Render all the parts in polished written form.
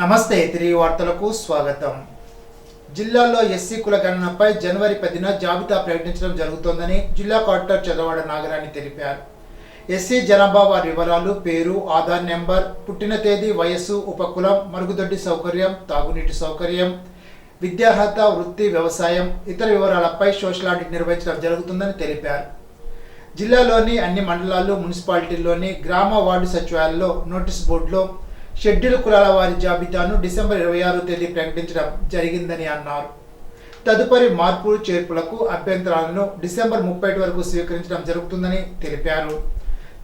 నమస్తే తిరిగి వార్తలకు స్వాగతం. జిల్లాలో ఎస్సీ కుల గణనపై జనవరి 10న జాబితా ప్రకటించడం జరుగుతోందని జిల్లా కలెక్టర్ చదవాడ నాగరాణి తెలిపారు. ఎస్సీ జనాభా వారి వివరాలు, పేరు, ఆధార్ నెంబర్, పుట్టిన తేదీ, వయస్సు, ఉపకులం, మరుగుదొడ్డి సౌకర్యం, తాగునీటి సౌకర్యం, విద్యార్హత, వృత్తి, వ్యవసాయం, ఇతర వివరాలపై సోషల్ ఆడిట్ నిర్వహించడం జరుగుతుందని తెలిపారు. జిల్లాలోని అన్ని మండలాలు, మున్సిపాలిటీల్లోని గ్రామ వార్డు సచివాలయాల్లో నోటీస్ బోర్డులో షెడ్యూల్ కులాల వారి జాబితాను డిసెంబర్ 26వ తేదీ ప్రకటించడం జరిగిందని అన్నారు. తదుపరి మార్పులు చేర్పులకు అభ్యంతరాలను డిసెంబర్ 31 వరకు స్వీకరించడం జరుగుతుందని తెలిపారు.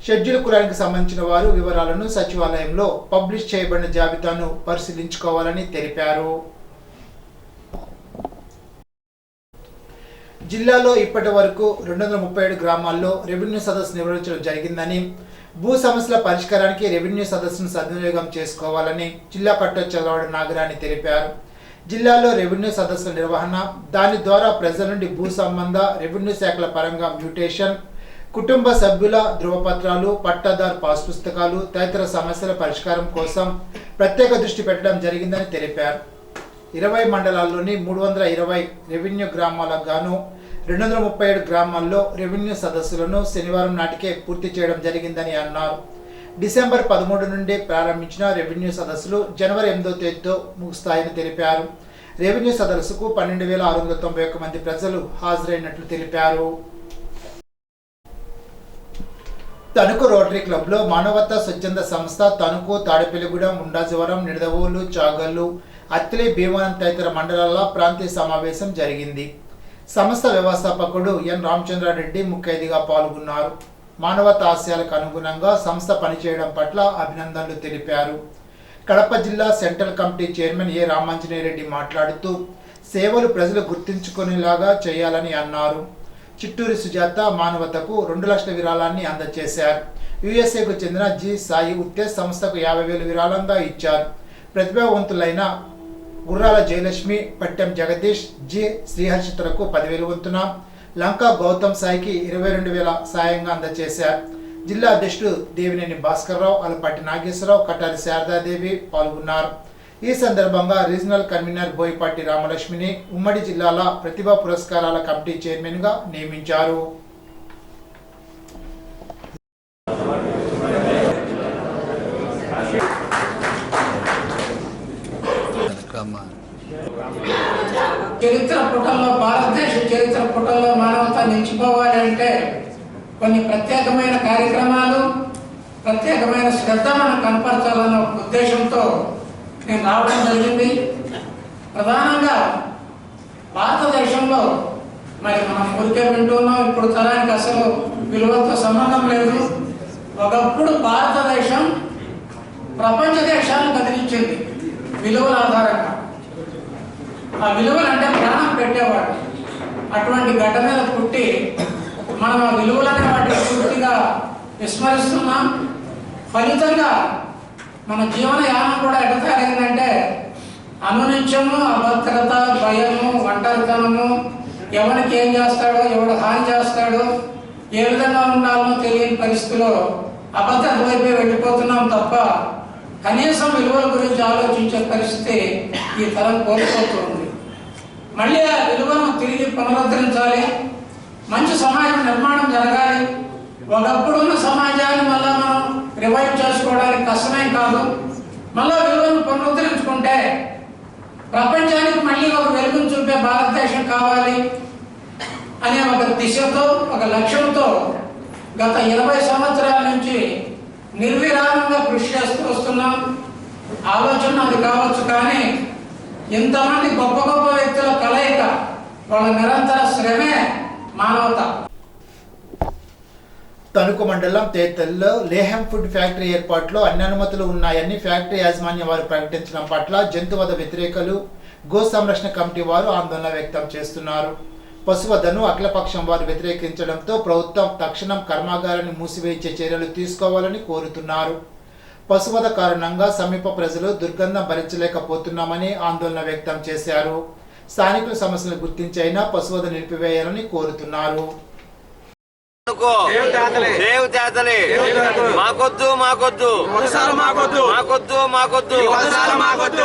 షెడ్యూల్ కులానికి సంబంధించిన వారు వివరాలను సచివాలయంలో పబ్లిష్ చేయబడిన జాబితాను పరిశీలించుకోవాలని తెలిపారు. జిల్లాలో ఇప్పటి వరకు 237 గ్రామాల్లో రెవెన్యూ సదస్సు నిర్వహించడం జరిగిందని, భూ సమస్యల పరిష్కారానికి రెవెన్యూ సదస్సును సద్వినియోగం చేసుకోవాలని జిల్లా కలెక్టర్ చదవాడ నాగరాణి తెలిపారు. జిల్లాలో రెవెన్యూ సదస్సుల నిర్వహణ, దాని ద్వారా ప్రజల నుండి భూ సంబంధ, రెవెన్యూ శాఖల పరంగా మ్యూటేషన్, కుటుంబ సభ్యుల ధృవపత్రాలు, పట్టాదారు పాస్ పుస్తకాలు తదితర సమస్యల పరిష్కారం కోసం ప్రత్యేక దృష్టి పెట్టడం జరిగిందని తెలిపారు. 20 మండలాల్లోని 320 రెవెన్యూ గ్రామాలకు గాను 237 గ్రామాల్లో రెవెన్యూ సదస్సులను శనివారం నాటికే పూర్తి చేయడం జరిగిందని అన్నారు. డిసెంబర్ 13 నుండి ప్రారంభించిన రెవెన్యూ సదస్సులు జనవరి 8వ తేదీతో ముగుస్తాయని తెలిపారు. రెవెన్యూ సదస్సుకు 12,691 మంది ప్రజలు హాజరైనట్లు తెలిపారు. తణుకు రోటరీ క్లబ్లో మానవతా స్వచ్ఛంద సంస్థ తణుకు, తాడేపల్లిగూడెం, ఉండాజవరం, నిడదవోలు, చాగల్లు, అత్తిలి, భీమవరం తదితర మండలాల ప్రాంతీయ సమావేశం జరిగింది. సంస్థ వ్యవస్థాపకుడు ఎన్ రామచంద్రారెడ్డి ముఖ్య అతిథిగా పాల్గొన్నారు. మానవతా ఆశయాలకు అనుగుణంగా సంస్థ పనిచేయడం పట్ల అభినందనలు తెలిపారు. కడప జిల్లా సెంట్రల్ కమిటీ చైర్మన్ ఏ రామాంజనేయరెడ్డి మాట్లాడుతూ సేవలు ప్రజలు గుర్తించుకునేలాగా చేయాలని అన్నారు. చిట్టూరి సుజాత మానవతకు 2 లక్షల విరాళాన్ని అందజేశారు. యుఎస్ఏకు చెందిన జి సాయి ఉత్తేజ్ సంస్థకు 50,000 విరాళంగా ఇచ్చారు. ప్రతిభావంతులైన గుర్రాల జయలక్ష్మి, పట్టెం జగదీష్, జి శ్రీహర్షితులకు 10,000 వంతున, లంకా గౌతమ్ సాయికి 22,000 సాయంగా అందజేశారు. జిల్లా అధ్యక్షుడు దేవినేని భాస్కర్రావు, అలపాటి నాగేశ్వరరావు, కటారి శారదాదేవి పాల్గొన్నారు. ఈ సందర్భంగా రీజనల్ కన్వీనర్ బోయపాటి రామలక్ష్మిని ఉమ్మడి జిల్లాల ప్రతిభా పురస్కారాల కమిటీ చైర్మన్గా నియమించారు. చరిత్ర పుటల్లో, భారతదేశ చరిత్ర పుటల్లో మానవత నిలిచిపోవాలి అంటే కొన్ని ప్రత్యేకమైన కార్యక్రమాలు, ప్రత్యేకమైన శ్రద్ధ మనం కనపరచాలన్న ఉద్దేశంతో నేను రావడం జరిగింది. ప్రధానంగా భారతదేశంలో మరి మనం ఊరికే వింటున్నాం, ఇప్పుడు తరానికి అసలు విలువలతో సంబంధం లేదు. ఒకప్పుడు భారతదేశం ప్రపంచ దేశాలను కదిలించింది విలువల ఆధారంగా. ఆ విలువలు అంటే ప్రాణం పెట్టేవాడు. అటువంటి గడ్డ మీద పుట్టి మనం ఆ విలువలనే వాటిని పూర్తిగా విస్మరిస్తున్నాం. ఫలితంగా మన జీవనయానం కూడా ఎట్లా తయారైందంటే అనునిత్యము అభద్రత, భయము, ఒంటరితనము, ఎవరికి ఏం చేస్తాడో, ఎవడు హాని చేస్తాడో, ఏ విధంగా ఉండాలో తెలియని పరిస్థితిలో అభద్రత వైపు వెళ్ళిపోతున్నాం తప్ప కనీసం విలువల గురించి ఆలోచించే పరిస్థితి ఈ తరం కోల్పోతుంది. మళ్ళీ ఆ విలువలను తిరిగి పునరుద్ధరించాలి. మంచి సమాజం నిర్మాణం జరగాలి. ఒకప్పుడున్న సమాజాన్ని మళ్ళా మనం రివైవ్ చేసుకోవడానికి కష్టమేం కాదు. మళ్ళా విలువలను పునరుద్ధరించుకుంటే ప్రపంచానికి మళ్ళీ ఒక వెలుగును చూపే భారతదేశం కావాలి అనే ఒక దిశతో, ఒక లక్ష్యంతో గత 20 సంవత్సరాల నుంచి నిర్విరామంగా కృషి చేస్తూ వస్తున్నాం. ఆలోచన అది కావచ్చు, కానీ ఇంతమంది గొప్ప గొప్ప వ్యక్తుల కలయిక, వాళ్ళ నిరంతర శ్రమే మానవత. తణుకు మండలం తేతల్లో లేహం ఫుడ్ ఫ్యాక్టరీ ఏర్పాటులో అన్ని అనుమతులు ఉన్నాయని ఫ్యాక్టరీ యాజమాన్యం వారు ప్రకటించడం పట్ల జంతువధ వ్యతిరేకులు, గో సంరక్షణ కమిటీ వారు ఆందోళన వ్యక్తం చేస్తున్నారు. పశువధను అఖిలపక్షం వారు వ్యతిరేకించడంతో ప్రభుత్వం తక్షణం కర్మాగారాన్ని మూసివేయించే చర్యలు తీసుకోవాలని కోరుతున్నారు. పశువధ కారణంగా సమీప ప్రజలు దుర్గంధం భరించలేకపోతున్నామని ఆందోళన వ్యక్తం చేశారు. స్థానికుల సమస్యలను గుర్తించైనా పశువధ నిలిపివేయాలని కోరుతున్నారు. తణుకు సేవ్ చేతలి మాకొద్దు మాకొద్దు మాకొద్దు మాకొద్దు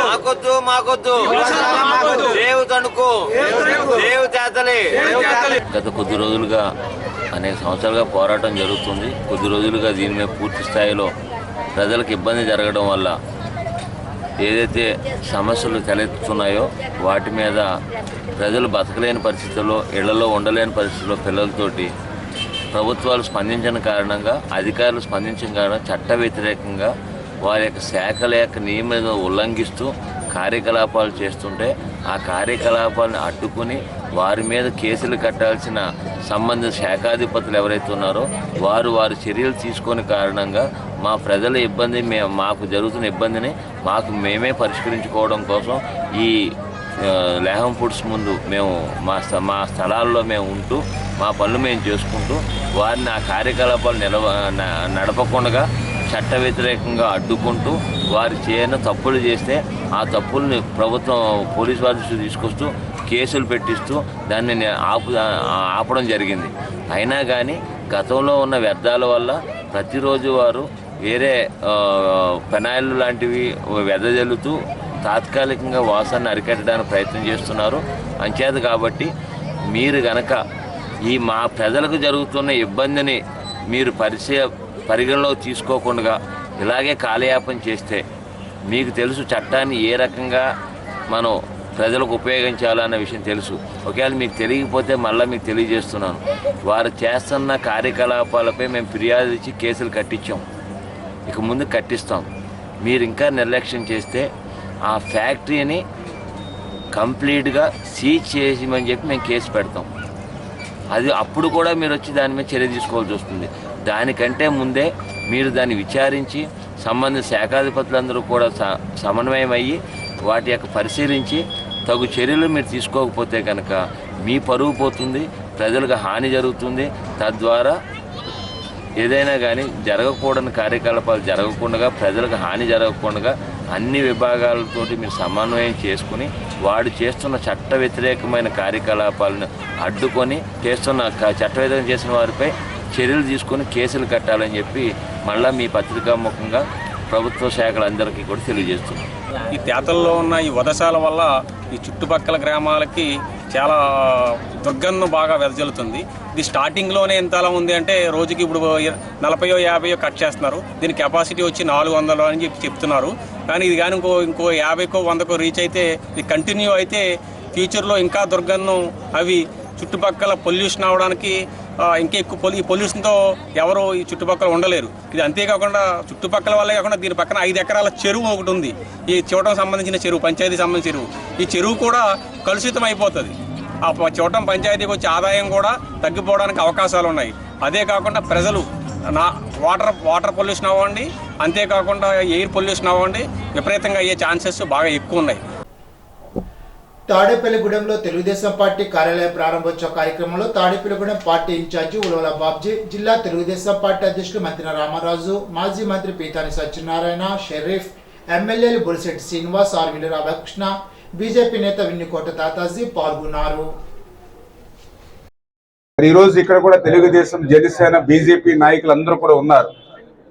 మాకొద్దు మాకొద్దు సేవ్ తణుకు సేవ్ చేతలి. గత కొద్ది రోజులుగా అనేక సంవత్సరాలుగా పోరాటం జరుగుతుంది. కొద్ది రోజులుగా దీని మీద పూర్తి స్థాయిలో ప్రజలకు ఇబ్బంది జరగడం వల్ల ఏదైతే సమస్యలు తలెత్తుతున్నాయో వాటి మీద ప్రజలు బతకలేని పరిస్థితుల్లో, ఇళ్లలో ఉండలేని పరిస్థితుల్లో పిల్లలతోటి ప్రభుత్వాలు స్పందించిన కారణంగా, అధికారులు స్పందించిన కారణంగా చట్ట వ్యతిరేకంగా వారి యొక్క శాఖల యొక్క నియమాలను ఉల్లంఘిస్తూ కార్యకలాపాలు చేస్తుంటే ఆ కార్యకలాపాలను అడ్డుకుని వారి మీద కేసులు కట్టాల్సిన సంబంధిత శాఖాధిపతులు ఎవరైతే ఉన్నారో వారు చర్యలు తీసుకునే కారణంగా మా ప్రజల ఇబ్బంది, మాకు జరుగుతున్న ఇబ్బందిని మేమే పరిష్కరించుకోవడం కోసం ఈ లేహం ఫుడ్స్ ముందు మేము మా స్థలాల్లో మేము ఉంటూ మా పనులు మేము చేసుకుంటూ వారిని ఆ కార్యకలాపాలు నడపకుండా చట్ట వ్యతిరేకంగా అడ్డుకుంటూ వారు చేయని తప్పులు చేస్తే ఆ తప్పుల్ని ప్రభుత్వం పోలీసు వారి దృష్టికి తీసుకొస్తూ కేసులు పెట్టిస్తూ దాన్ని ఆపడం జరిగింది. అయినా కానీ గతంలో ఉన్న వ్యర్థాల వల్ల ప్రతిరోజు వారు వేరే పెనాయిల్ లాంటివి వెదజల్లుతూ తాత్కాలికంగా వాసనను అరికట్టడానికి ప్రయత్నం చేస్తున్నారు. అంచేత కాబట్టి మీరు గనక ఈ మా ప్రజలకు జరుగుతున్న ఇబ్బందిని మీరు పరిగణలో తీసుకోకుండా ఇలాగే కాలయాపన చేస్తే మీకు తెలుసు చట్టాన్ని ఏ రకంగా మనం ప్రజలకు ఉపయోగించాలన్న విషయం తెలుసు. ఒకవేళ మీకు తెలియకపోతే మళ్ళీ మీకు తెలియజేస్తున్నాను. వారు చేస్తున్న కార్యకలాపాలపై మేము ఫిర్యాదు ఇచ్చి కేసులు కట్టించాం, ఇక ముందు కట్టిస్తాం. మీరు ఇంకా నిర్లక్ష్యం చేస్తే ఆ ఫ్యాక్టరీని కంప్లీట్గా సీజ్ చేసిమని చెప్పి మేము కేసు పెడతాం. అది అప్పుడు కూడా మీరు వచ్చి దాని మీద చర్య తీసుకోవాల్సి వస్తుంది. దానికంటే ముందే మీరు దాన్ని విచారించి సంబంధిత శాఖాధిపతులందరూ కూడా సమన్వయం అయ్యి వాటి యొక్క పరిశీలించి తగు చర్యలు మీరు తీసుకోకపోతే కనుక మీ పరువు పోతుంది, ప్రజలకు హాని జరుగుతుంది. తద్వారా ఏదైనా కానీ జరగకూడని కార్యకలాపాలు జరగకుండా, ప్రజలకు హాని జరగకుండా అన్ని విభాగాలతోటి మీరు సమన్వయం చేసుకుని వాడు చేస్తున్న చట్ట వ్యతిరేకమైన కార్యకలాపాలను అడ్డుకొని చట్ట వ్యతిరేకం చేసిన వారిపై చర్యలు తీసుకొని కేసులు కట్టాలని చెప్పి మళ్ళీ మీ పత్రికాముఖంగా ప్రభుత్వ శాఖలందరికీ కూడా తెలియజేస్తున్నాం. ఈ తేతల్లో ఉన్న ఈ వధశాల వల్ల ఈ చుట్టుపక్కల గ్రామాలకి చాలా దుర్గంధం బాగా వెదజల్లుతుంది. ఇది స్టార్టింగ్లోనే ఎంతలా ఉంది అంటే రోజుకి ఇప్పుడు 40-50 కట్ చేస్తున్నారు. దీని కెపాసిటీ వచ్చి 400 అని చెప్పి చెప్తున్నారు. కానీ ఇది కానీ ఇంకో 50-100 రీచ్ అయితే ఇది కంటిన్యూ అయితే ఫ్యూచర్లో ఇంకా దుర్గంధం అవి చుట్టుపక్కల పొల్యూషన్ అవడానికి ఇంకా ఎక్కువ ఈ పొల్యూషన్తో ఎవరు ఈ చుట్టుపక్కల ఉండలేరు. ఇది అంతేకాకుండా చుట్టుపక్కల వల్లే కాకుండా దీని పక్కన 5 ఎకరాల చెరువు ఒకటి ఉంది. ఈ చూడటం సంబంధించిన చెరువు, పంచాయతీ సంబంధించిన చెరువు. ఈ చెరువు కూడా కలుషితం అయిపోతుంది. ఆ చూడటం పంచాయతీకి వచ్చే ఆదాయం కూడా తగ్గిపోవడానికి అవకాశాలు ఉన్నాయి. అదే కాకుండా ప్రజలు వాటర్ పొల్యూషన్ అవ్వండి, అంతేకాకుండా ఎయిర్ పొల్యూషన్ అవ్వండి, విపరీతంగా అయ్యే ఛాన్సెస్ బాగా ఎక్కువ ఉన్నాయి. తాడేపల్లిగూడెంలో తెలుగుదేశం పార్టీ కార్యాలయ ప్రారంభోత్సవ కార్యక్రమంలో తాడేపల్లిగూడెం పార్టీ ఇన్ఛార్జి ఉలవల బాబ్జీ, జిల్లా తెలుగుదేశం పార్టీ అధ్యక్షులు మంత్రి రామరాజు, మాజీ మంత్రి పీతాని సత్యనారాయణ, షరీఫ్, ఎమ్మెల్యేలు బొలిశెట్టి శ్రీనివాస్, ఆర్వీల రామకృష్ణ, బీజేపీ నేత విన్నికోట తాతాజీ పాల్గొన్నారు. ఈరోజు ఇక్కడ కూడా తెలుగుదేశం, జనసేన, బీజేపీ నాయకులందరూ కూడా ఉన్నారు.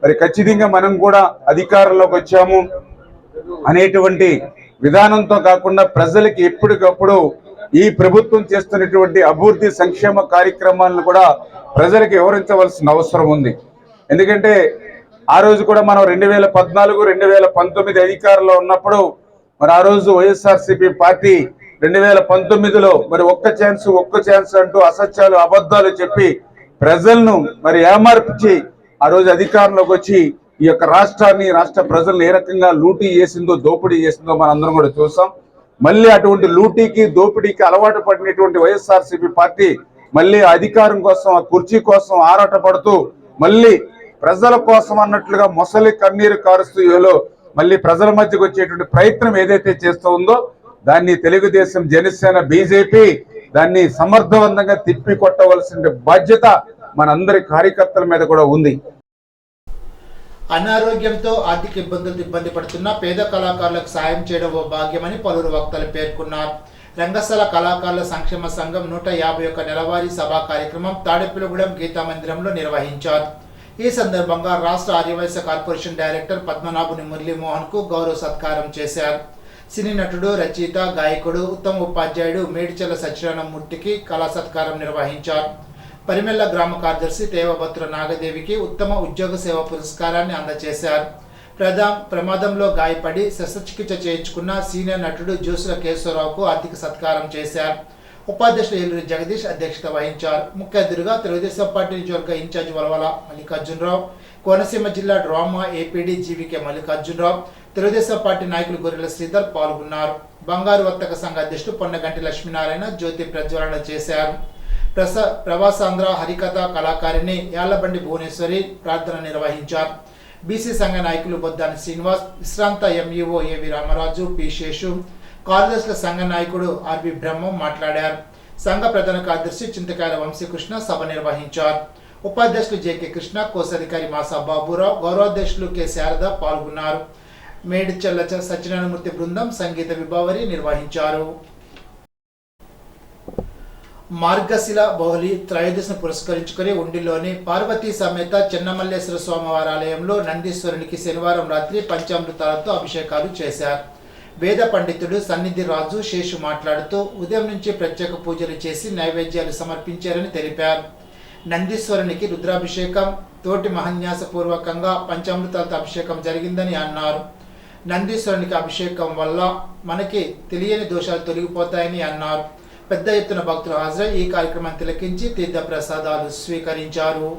మరి ఖచ్చితంగా మనం కూడా అధికారంలోకి వచ్చాము అనేటువంటి విధానంతో కాకుండా ప్రజలకి ఎప్పటికప్పుడు ఈ ప్రభుత్వం చేస్తున్నటువంటి అభివృద్ధి సంక్షేమ కార్యక్రమాలను కూడా ప్రజలకు వివరించవలసిన అవసరం ఉంది. ఎందుకంటే ఆ రోజు కూడా మనం 2014-2019 అధికారంలో ఉన్నప్పుడు మరి ఆ రోజు వైఎస్ఆర్సీపీ పార్టీ 2019లో మరి ఒక్క ఛాన్స్ అంటూ అసత్యాలు అబద్ధాలు చెప్పి ప్రజలను మరి ఏమార్చి ఆ రోజు అధికారంలోకి వచ్చి ఈ యొక్క రాష్ట్రాన్ని, రాష్ట్ర ప్రజలను ఏ రకంగా లూటీ చేసిందో, దోపిడీ చేసిందో మనందరం కూడా చూసాం. మళ్ళీ అటువంటి లూటీకి, దోపిడీకి అలవాటు పడినటువంటి వైఎస్ఆర్సీపీ పార్టీ మళ్ళీ అధికారం కోసం, ఆ కుర్చీ కోసం ఆరాట పడుతూ మళ్ళీ ప్రజల కోసం అన్నట్లుగా మొసలి కన్నీరు కారుస్తూ మళ్ళీ ప్రజల మధ్యకు వచ్చేటువంటి ప్రయత్నం ఏదైతే చేస్తూ ఉందో దాన్ని తెలుగుదేశం, జనసేన, బీజేపీ దాన్ని సమర్థవంతంగా తిప్పి కొట్టవలసిన బాధ్యత మనందరి కార్యకర్తల మీద కూడా ఉంది. అనారోగ్యంతో ఆర్థిక ఇబ్బంది పడుతున్న పేద కళాకారులకు సాయం చేయడం ఓ భాగ్యమని పలువురు వక్తలు పేర్కొన్నారు. రంగస్థల కళాకారుల సంక్షేమ సంఘం 151 నెలవారీ సభా కార్యక్రమం తాడేపల్లిగూడెం గీతా మందిరంలో నిర్వహించారు. ఈ సందర్భంగా రాష్ట్ర ఆర్యవైశ్య కార్పొరేషన్ డైరెక్టర్ పద్మనాభుని మురళీమోహన్ కు గౌరవ సత్కారం చేశారు. సినీ నటుడు, రచయిత, గాయకుడు, ఉత్తమ ఉపాధ్యాయుడు మేడిచెల్ల సత్యనారాయణమూర్తికి కళా సత్కారం నిర్వహించారు. పరిమెల్ల గ్రామ కార్యదర్శి తేవభద్ర నాగదేవికి ఉత్తమ ఉద్యోగ సేవ పురస్కారాన్ని అందజేశారు. ప్రమాదంలో గాయపడి శస్త్రచికిత్స చేయించుకున్న సీనియర్ నటుడు జోసుల కేశవరావుకు ఆర్థిక సత్కారం చేశారు. ఉపాధ్యక్షుడు ఏలూరు జగదీష్ అధ్యక్షత వహించారు. ముఖ్య అతిథిగా తెలుగుదేశం పార్టీ నియోజకవర్గ ఇన్ఛార్జ్ వలవల మల్లికార్జునరావు, కోనసీమ జిల్లా drama APD GVK Mallikarjunarao, Telugu Desam party నాయకులు గొర్రెల శ్రీధర్ పాల్గొన్నారు. బంగారు వర్తక సంఘ అధ్యక్షుడు పొన్నగంటి లక్ష్మీనారాయణ జ్యోతి ప్రజ్వలన చేశారు. ప్రవాసాంధ్ర హరికథ కళాకారిణి యాళ్లబండి భువనేశ్వరి ప్రార్థన నిర్వహించారు. బీసీ సంఘ నాయకులు బొద్దాని శ్రీనివాస్, విశ్రాంత ఎంఈఓ ఏవి రామరాజు, పి శేషు, కార్యదర్శుల సంఘ నాయకుడు ఆర్బి బ్రహ్మం మాట్లాడారు. సంఘ ప్రధాన కార్యదర్శి చింతకాయల వంశీకృష్ణ సభ నిర్వహించారు. ఉపాధ్యక్షులు జేకే కృష్ణ, కోశాధికారి మాసా బాబురావు, గౌరవాధ్యక్షులు కె శారద పాల్గొన్నారు. మేడిచెల్ల సత్యనారాయణమూర్తి బృందం సంగీత విభావరి నిర్వహించారు. మార్గశిల బౌలి త్రయోదశిని పురస్కరించుకుని ఉండిలోని పార్వతీ సమేత చెన్నమల్లేశ్వర స్వామివారి ఆలయంలో నందీశ్వరునికి శనివారం రాత్రి పంచామృతాలతో అభిషేకాలు చేశారు. వేద పండితుడు సన్నిధి రాజు శేషు మాట్లాడుతూ ఉదయం నుంచి ప్రత్యేక పూజలు చేసి నైవేద్యాలు సమర్పించారని తెలిపారు. నందీశ్వరునికి రుద్రాభిషేకం తోటి మహన్యాసపూర్వకంగా పంచామృతాలతో అభిషేకం జరిగిందని అన్నారు. నందీశ్వరునికి అభిషేకం వల్ల మనకి తెలియని దోషాలు తొలగిపోతాయని అన్నారు. పెద్ద ఎత్తున భక్తులు హాజరై ఈ కార్యక్రమాన్ని తిలకించి తీర్థ ప్రసాదాలు స్వీకరించారు.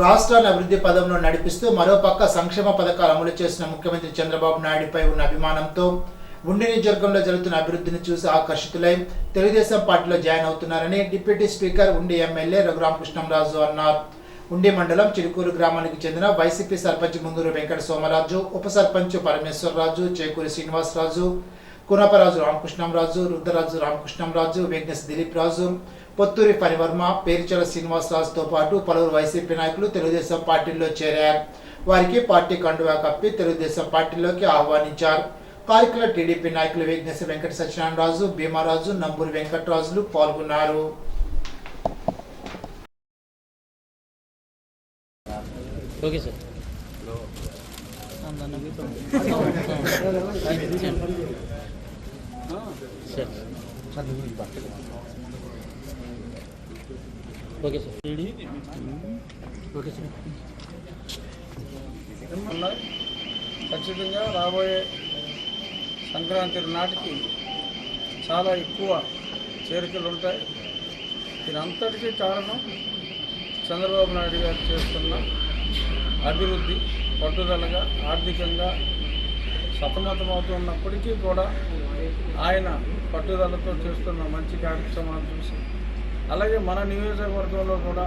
రాష్ట్రాన్ని అభివృద్ధి పదంలో నడిపిస్తూ మరోపక్క సంక్షేమ పథకాలు అమలు చేసిన ముఖ్యమంత్రి చంద్రబాబు నాయుడుపై ఉన్న అభిమానంతో ఉండి నియోజకవర్గంలో జరుగుతున్న అభివృద్ధిని చూసి ఆకర్షితులై తెలుగుదేశం పార్టీలో జాయిన్ అవుతున్నారని డిప్యూటీ స్పీకర్ ఉండి ఎమ్మెల్యే రఘురామకృష్ణంరాజు అన్నారు. ఉండి మండలం చిరుకూరు గ్రామానికి చెందిన వైసీపీ సర్పంచ్ ముందూరు వెంకట సోమరాజు, ఉప సర్పంచ్ పరమేశ్వరరాజు, చేకూరి శ్రీనివాసరాజు, కునపరాజు రామకృష్ణంరాజు, రుద్రరాజు రామకృష్ణంరాజు, వెంకటేశ్ దిలీప్ రాజు, పొత్తూరి పరివర్మ, పేరుచల శ్రీనివాసరాజుతో పాటు పలువురు వైసీపీ నాయకులు తెలుగుదేశం పార్టీలో చేరారు. వారికి పార్టీ కండువా కప్పి తెలుగుదేశం పార్టీలోకి ఆహ్వానించారు. కార్యక్రమంలో టీడీపీ నాయకులు వేగ్నేశ వెంకట సత్యనారాయణరాజు, భీమారాజు, నంబూరి వెంకటరాజులు పాల్గొన్నారు. ఖచ్చితంగా రాబోయే సంక్రాంతి నాటికి చాలా ఎక్కువ చేరికలు ఉంటాయి. దీనంతటికీ కారణం చంద్రబాబు నాయుడు గారు చేస్తున్న అభివృద్ధి, పట్టుదలగా ఆర్థికంగా సతమతమవుతున్నప్పటికీ కూడా ఆయన పట్టుదలతో చేస్తున్న మంచి కార్యక్రమాలు చూసి, అలాగే మన నియోజకవర్గంలో కూడా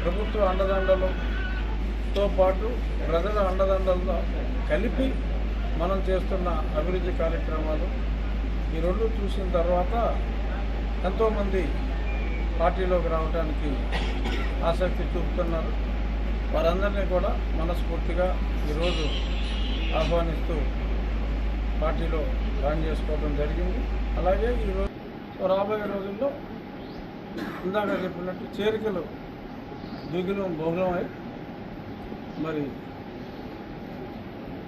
ప్రభుత్వ అండదండలతో పాటు ప్రజల అండదండలతో కలిపి మనం చేస్తున్న అభివృద్ధి కార్యక్రమాలు ఈ రెండు చూసిన తర్వాత ఎంతోమంది పార్టీలోకి రావడానికి ఆసక్తి చూపుతున్నారు. వారందరినీ కూడా మనస్ఫూర్తిగా ఈరోజు ఆహ్వానిస్తూ పార్టీలో జాయిన్ చేసుకోవడం జరిగింది. అలాగే ఈరోజు రాబోయే రోజుల్లో ఇందాక చెప్పినట్టు చేరికలు దిగులు బహుళమై మరి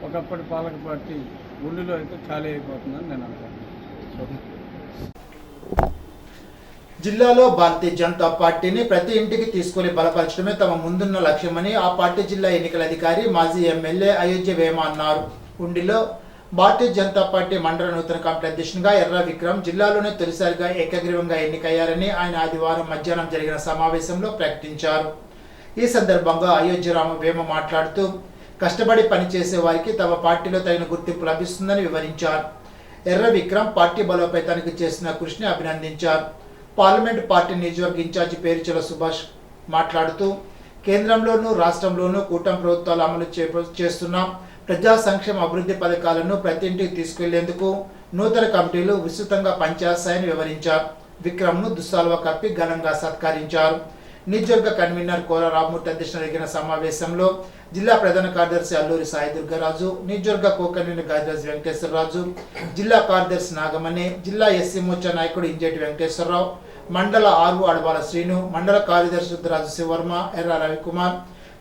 ఒకప్పటి పాలక పార్టీ గుండెలో అయితే ఖాళీ అయిపోతుందని నేను అనుకుంటున్నాను. జిల్లాలో భారతీయ జనతా పార్టీని ప్రతి ఇంటికి తీసుకుని బలపరచడమే తమ ముందున్న లక్ష్యమని ఆ పార్టీ జిల్లా ఎన్నికల అధికారి మాజీ ఎమ్మెల్యే అయోధ్య వేమ అన్నారు. ఉండిలో భారతీయ జనతా పార్టీ మండల నూతన కమిటీ అధ్యక్షునిగా ఎర్ర విక్రమ్ జిల్లాలోనే తొలిసారిగా ఏకగ్రీవంగా ఎన్నికయ్యారని ఆయన ఆదివారం మధ్యాహ్నం జరిగిన సమావేశంలో ప్రకటించారు. ఈ సందర్భంగా అయోధ్య వేమ మాట్లాడుతూ కష్టపడి పనిచేసే వారికి తమ పార్టీలో తగిన గుర్తింపు లభిస్తుందని వివరించారు. ఎర్ర విక్రమ్ పార్టీ బలోపేతానికి చేసిన కృషిని అభినందించారు. పార్లమెంట్ పార్టీ నియోజకవర్గ ఇన్ఛార్జి పేరుచెల సుభాష్ మాట్లాడుతూ కేంద్రంలోనూ రాష్ట్రంలోనూ కూటమి ప్రభుత్వాలు అమలు చేస్తున్న ప్రజా సంక్షేమ అభివృద్ధి పథకాలను ప్రతి ఇంటికి తీసుకెళ్లేందుకు నూతన కమిటీలు విస్తృతంగా పనిచేస్తాయని వివరించారు. విక్రమ్ను దుస్సాల్వా కప్పి ఘనంగా సత్కరించారు. నియోజకవర్గ కన్వీనర్ కోర రామ్మూర్తి అధ్యక్షతన జరిగిన సమావేశంలో జిల్లా ప్రధాన కార్యదర్శి అల్లూరి సాయి దుర్గరాజు, నియోజకవర్గ కో-కన్వీనర్ గాదిరాజు వెంకటేశ్వరరాజు, జిల్లా కార్యదర్శి నాగమణి, జిల్లా ఎస్సీ మోర్చా నాయకుడు ఇంజేటి వెంకటేశ్వరరావు, మండల ఆర్వు అడవాల శ్రీను, మండల కార్యదర్శి రుద్రరాజు శివర్మ, ఎర్ర రవికుమార్,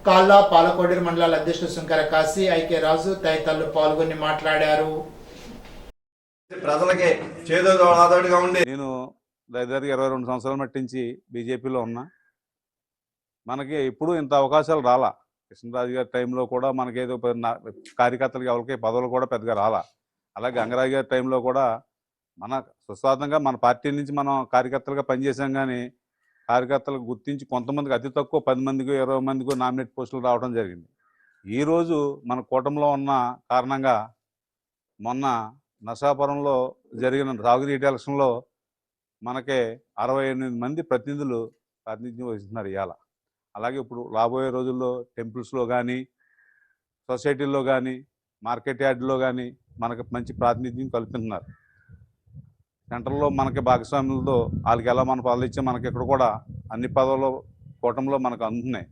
కాళ్ళ పాలకోడేరు మండలాల అధ్యక్షుడు శంకర కాశీ, ఐకే రాజు తదితరులు పాల్గొని మాట్లాడారు. ప్రజలకి చేదోడుగా ఉండి నేను దగ్గర 22 సంవత్సరాల మట్టించి బీజేపీలో ఉన్నా. మనకి ఎప్పుడు ఇంత అవకాశాలు రాలా. కృష్ణరాజు గారి టైంలో కూడా మనకేదో కార్యకర్తలకి ఎవరికి పదవులు కూడా పెద్దగా రాలా. అలాగే గంగరాజు గారి టైంలో కూడా మన సుస్వార్థంగా మన పార్టీ నుంచి మనం కార్యకర్తలుగా పనిచేసాం. కానీ కార్యకర్తలకు గుర్తించి కొంతమందికి అతి తక్కువ 10 మందికి 20 మందికి నామినేట్ పోస్టులు రావడం జరిగింది. ఈరోజు మన కూటమిలో ఉన్న కారణంగా మొన్న నర్సాపురంలో జరిగిన సాగునీటి ఎలక్షన్లో మనకే 68 మంది ప్రతినిధులు ప్రాతినిధ్యం వహిస్తున్నారు ఇవాళ. అలాగే ఇప్పుడు రాబోయే రోజుల్లో టెంపుల్స్లో కానీ, సొసైటీల్లో కానీ, మార్కెట్ యార్డ్లో కానీ మనకు మంచి ప్రాతినిధ్యం కల్పిస్తున్నారు. సెంటర్లో మనకి భాగస్వాములతో వాళ్ళకి ఎలా మన పదవులు ఇచ్చే మనకి ఇక్కడ కూడా అన్ని పదవులు కూటమిలో మనకు అందుతున్నాయి.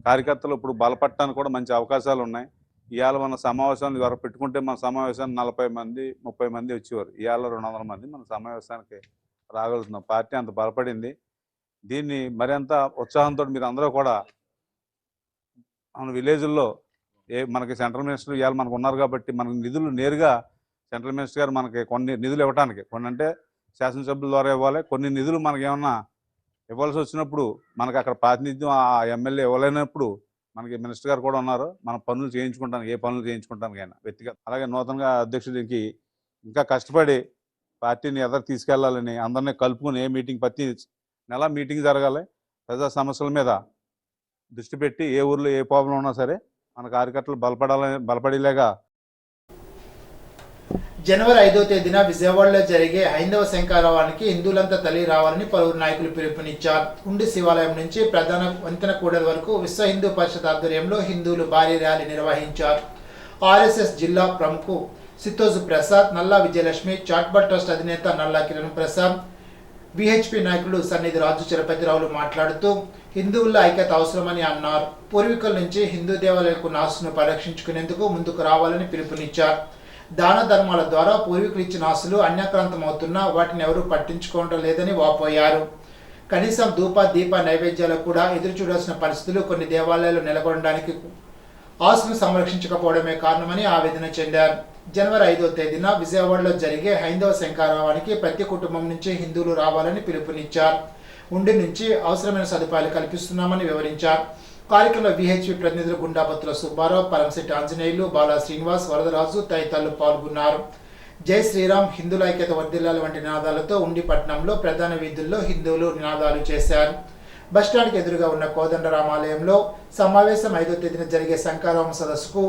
కార్యకర్తలు ఇప్పుడు బలపడటానికి కూడా మంచి అవకాశాలు ఉన్నాయి. ఇవాళ మన సమావేశాన్ని ఎవరు పెట్టుకుంటే మన సమావేశాన్ని 40 మంది 30 మంది వచ్చేవారు. ఇవాళ 200 మంది మన సమావేశానికి రాగలుగుతున్నాం. పార్టీ అంత బలపడింది. దీన్ని మరింత ఉత్సాహంతో మీరు అందరూ కూడా మన విలేజ్ల్లో మనకి సెంట్రల్ మినిస్టర్ ఇవాళ మనకు ఉన్నారు కాబట్టి మనకు నిధులు నేరుగా సెంట్రల్ మినిస్టర్ గారు మనకి కొన్ని నిధులు ఇవ్వడానికి, కొన్ని అంటే శాసనసభ్యుల ద్వారా ఇవ్వాలి, కొన్ని నిధులు మనకి ఏమన్నా ఇవ్వాల్సి వచ్చినప్పుడు మనకు అక్కడ ప్రాతినిధ్యం ఆ ఎమ్మెల్యే ఇవ్వలేనప్పుడు మనకి మినిస్టర్ గారు కూడా ఉన్నారు. మన పనులు చేయించుకుంటాను, ఏ పనులు చేయించుకుంటానికి అయినా వ్యక్తిగత. అలాగే నూతనంగా అధ్యక్షుడికి ఇంకా కష్టపడి పార్టీని ఎదురు తీసుకెళ్లాలని అందరినీ కలుపుకుని మీటింగ్ ప్రతి నెల మీటింగ్ జరగాలి. ప్రజా సమస్యల మీద దృష్టి పెట్టి ఏ ఊర్లో ఏ ప్రాబ్లం ఉన్నా సరే మన కార్యకర్తలు బలపడేలాగా. జనవరి 5వ తేదీన విజయవాడలో జరిగే హైందవ శంఖారావానికి హిందువులంతా తల్లి రావాలని పలువురు నాయకులు పిలుపునిచ్చారు. ఉండి శివాలయం నుంచి ప్రధాన వంతెన కూడల వరకు విశ్వ హిందూ పరిషత్ ఆధ్వర్యంలో హిందువులు భారీ ర్యాలీ నిర్వహించారు. ఆర్ఎస్ఎస్ జిల్లా ప్రముఖు సితోజు ప్రసాద్, నల్లా విజయలక్ష్మి, చాట్బట్ ట్రస్ట్ అధినేత నల్లా కిరణ్ ప్రసాద్, విహెచ్పి నాయకులు సన్నిధి రాజు చలపతిరావులు మాట్లాడుతూ హిందువుల ఐక్యత అవసరమని అన్నారు. పూర్వీకుల నుంచి హిందూ దేవాలయాలకు ఆస్తులను పరిరక్షించుకునేందుకు ముందుకు రావాలని పిలుపునిచ్చారు. దాన ధర్మాల ద్వారా పూర్వీకులు ఇచ్చిన ఆస్తులు అన్యాక్రాంతం అవుతున్నా వాటిని ఎవరూ పట్టించుకోవడం లేదని వాపోయారు. కనీసం ధూప దీప నైవేద్యాలకు కూడా ఎదురు చూడాల్సిన పరిస్థితులు కొన్ని దేవాలయాలు నెలకొనడానికి ఆస్తులను సంరక్షించకపోవడమే కారణమని ఆవేదన చెందారు. జనవరి 5వ తేదీన విజయవాడలో జరిగే హైందవ శంఖారావానికి ప్రతి కుటుంబం నుంచి హిందువులు రావాలని పిలుపునిచ్చారు. ఉండి నుంచి అవసరమైన సదుపాయాలు కల్పిస్తున్నామని వివరించారు. కార్యక్రమంలో విహెచ్పి ప్రతినిధులు గుండాపత్తుల సుబ్బారావు, పరంశెట్టి ఆంజనేయులు, బాలా శ్రీనివాస్, వరదరాజు తదితరులు పాల్గొన్నారు. జై శ్రీరామ్, హిందువుల ఐక్యత వర్ధిల్లాలి వంటి నినాదాలతో ఉండి పట్టణంలో ప్రధాన వీధుల్లో హిందువులు నినాదాలు చేశారు. బస్టాండ్కి ఎదురుగా ఉన్న కోదండరామాలయంలో సమావేశం 5వ తేదీన జరిగే శంఖారావం సదస్సుకు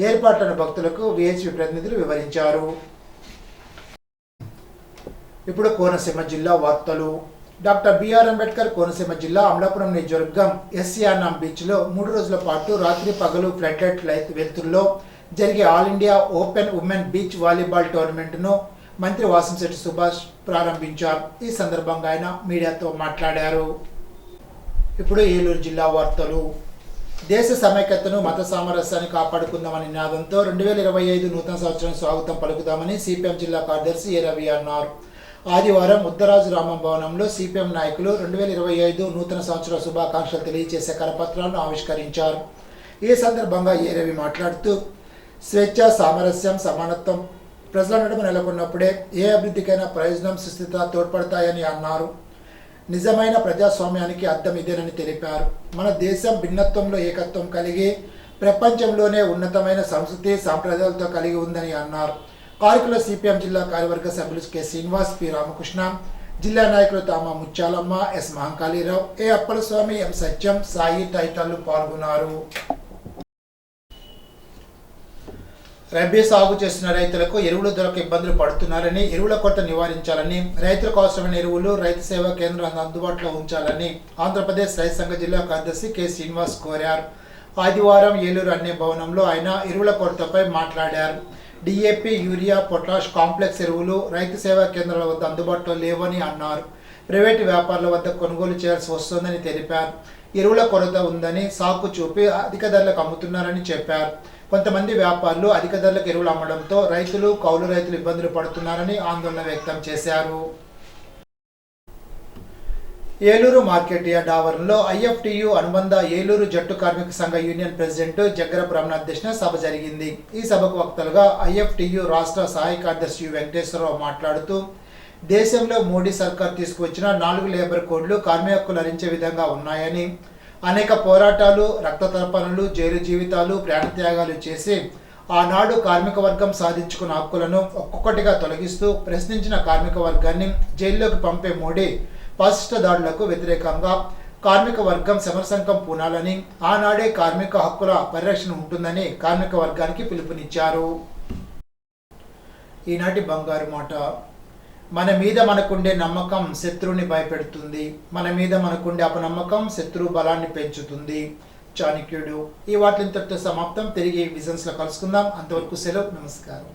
ఏర్పాట్లను భక్తులకు విహెచ్పి ప్రతినిధులు వివరించారు. ఇప్పుడు కోనసీమ జిల్లా వార్తలు. డాక్టర్ బిఆర్ అంబేద్కర్ కోనసీమ జిల్లా అమలాపురం నియోజకవర్గం ఎస్సీఆర్నాం బీచ్లో 3 రోజుల పాటు రాత్రి పగలు ఫ్లడ్ లైట్ వెలుతురులో జరిగే all India open women beach volleyball టోర్నమెంట్ను మంత్రి వాసంశెట్టి సుభాష్ ప్రారంభించారు. ఈ సందర్భంగా ఆయన మీడియాతో మాట్లాడారు. ఇప్పుడు ఏలూరు జిల్లా వార్తలు. దేశ సమైక్యతను మత సామరస్యాన్ని కాపాడుకుందామని నినాదంతో 2025 నూతన సంవత్సరం స్వాగతం పలుకుదామని సిపిఎం జిల్లా కార్యదర్శి ఏ రవి అన్నారు. ఆదివారం ఉత్తరాజు రామం భవనంలో సిపిఎం నాయకులు 2025 నూతన సంవత్సర శుభాకాంక్షలు తెలియజేసే కరపత్రాలను ఆవిష్కరించారు. ఈ సందర్భంగా ఏ రవి మాట్లాడుతూ స్వేచ్ఛ, సామరస్యం, సమానత్వం ప్రజల నడుమ నెలకొన్నప్పుడే ఏ అభివృద్ధికైనా ప్రయోజనం, సుస్థిరత తోడ్పడతాయని అన్నారు. నిజమైన ప్రజాస్వామ్యానికి అర్థం ఇదేనని తెలిపారు. మన దేశం భిన్నత్వంలో ఏకత్వం కలిగి ప్రపంచంలోనే ఉన్నతమైన సంస్కృతి, సాంప్రదాయాలతో కలిగి ఉందని అన్నారు. కార్యక్రమంలో సిపిఎం జిల్లా కార్యవర్గ సభ్యులు కె శ్రీనివాస్, పి రామకృష్ణ, జిల్లా నాయకులు తామ ముత్యాలమ్మ, ఎస్ మహంకాళీరావు, ఏ అప్పలస్వామి, ఎం సత్యం, సాయి తదితరులు పాల్గొన్నారు. రబీ సాగు చేస్తున్న రైతులకు ఎరువులు దొరక ఇబ్బందులు పడుతున్నారని, ఎరువుల కొరత నివారించాలని, రైతులకు అవసరమైన ఎరువులు రైతు సేవా కేంద్రాలను అందుబాటులో ఉంచాలని ఆంధ్రప్రదేశ్ రైతు సంఘ జిల్లా కార్యదర్శి కె శ్రీనివాస్ కోరారు. ఆదివారం ఏలూరు అనే భవనంలో ఆయన ఎరువుల కొరతపై మాట్లాడారు. డిఏపి, యూరియా, పొటాష్, కాంప్లెక్స్ ఎరువులు రైతు సేవా కేంద్రాల వద్ద అందుబాటులో లేవని అన్నారు. ప్రైవేటు వ్యాపారుల వద్ద కొనుగోలు చేయాల్సి వస్తుందని తెలిపారు. ఎరువుల కొరత ఉందని సాకు చూపి అధిక ధరలకు అమ్ముతున్నారని చెప్పారు. కొంతమంది వ్యాపారులు అధిక ధరలకు ఎరువులు అమ్మడంతో రైతులు, కౌలు రైతులు ఇబ్బందులు పడుతున్నారని ఆందోళన వ్యక్తం చేశారు. ఏలూరు మార్కెట్ యార్డ్ ఆవరణలో ఐఎఫ్టియు అనుబంధ ఏలూరు జట్టు కార్మిక సంఘ యూనియన్ ప్రెసిడెంట్ జగ్గరపు రమణ అధ్యక్షతన సభ జరిగింది. ఈ సభకు వక్తలుగా ఐఎఫ్టియు రాష్ట్ర సహాయ కార్యదర్శి యు వెంకటేశ్వరరావు మాట్లాడుతూ దేశంలో మోడీ సర్కార్ తీసుకువచ్చిన 4 లేబర్ కోడ్లు కార్మిక హక్కులు హరించే విధంగా ఉన్నాయని, అనేక పోరాటాలు, రక్తతర్పణలు, జైలు జీవితాలు, ప్రాణత్యాగాలు చేసి ఆనాడు కార్మిక వర్గం సాధించుకున్న హక్కులను ఒక్కొక్కటిగా తొలగిస్తూ ప్రశ్నించిన కార్మిక వర్గాన్ని జైల్లోకి పంపే మోడీ పాశిష్ట దాడులకు వ్యతిరేకంగా కార్మిక వర్గం సమరసంకం పూనాలని, ఆనాడే కార్మిక హక్కుల పరిరక్షణ ఉంటుందని కార్మిక వర్గానికి పిలుపునిచ్చారు. ఈనాటి బంగారు మాట. మన మీద మనకుండే నమ్మకం శత్రువుని భయపెడుతుంది, మన మీద మనకుండే అపనమ్మకం శత్రువు బలాన్ని పెంచుతుంది. చాణక్యుడు. ఈ వార్తలు ఇంతటితో సమాప్తం. తిరిగి విజన్స్ లో కలుసుకుందాం. అంతవరకు సెలవు. నమస్కారం.